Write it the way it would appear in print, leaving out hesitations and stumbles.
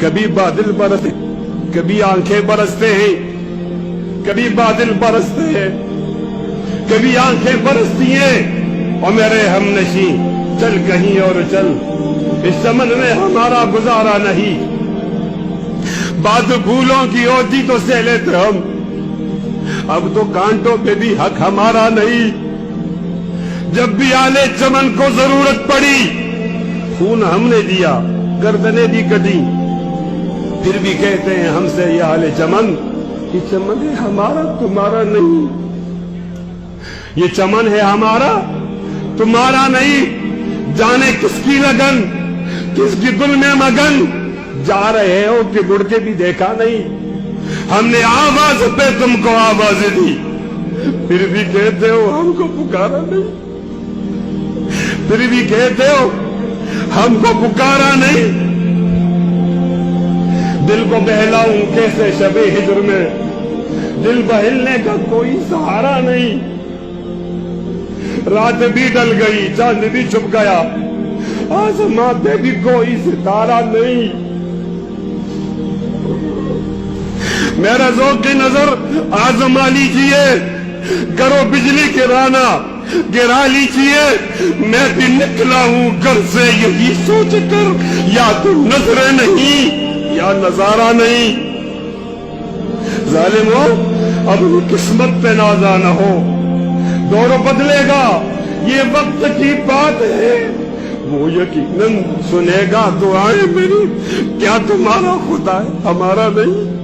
کبھی بادل برستے، کبھی آنکھیں برستے ہیں، کبھی بادل برستے ہیں، کبھی آنکھیں برستی ہیں، اور میرے ہم نشیں چل کہیں اور چل، اس چمن میں ہمارا گزارا نہیں، بات پھولوں کی ہوتی تو سہ لیتے ہم، اب تو کانٹوں پہ بھی حق ہمارا نہیں، جب بھی آلے چمن کو ضرورت پڑی خون ہم نے دیا، گردنیں بھی کٹی، پھر بھی کہتے ہیں ہم سے یہ آلے چمن، یہ چمن ہے ہمارا تمہارا نہیں، یہ چمن ہے ہمارا تمہارا نہیں، جانے کس کی لگن کس کی دل میں مگن، جا رہے ہو کہ مڑ کے بھی دیکھا نہیں، ہم نے آواز پہ تم کو آواز دی، پھر بھی کہتے ہو ہم کو پکارا نہیں، پھر بھی کہتے ہو ہم کو پکارا نہیں، دل کو بہلاؤں کیسے شب ہجر میں، دل بہلنے کا کوئی سہارا نہیں، رات بھی ڈل گئی چاند بھی چھپ گیا، آسماں پہ بھی کوئی ستارہ نہیں، میرا ذوق کی نظر آزما لیجئے، کرو بجلی گرانا گرا لیجئے، میں بھی نکلا ہوں گھر سے یہی سوچ کر، یا تو نظریں نہیں یا نظارہ نہیں، ظالم ہو اپنی قسمت پہ نازا نہ ہو، دور بدلے گا یہ وقت کی بات ہے، وہ یقیناً سنے گا دعائیں میری، کیا تمہارا خدا ہے ہمارا نہیں؟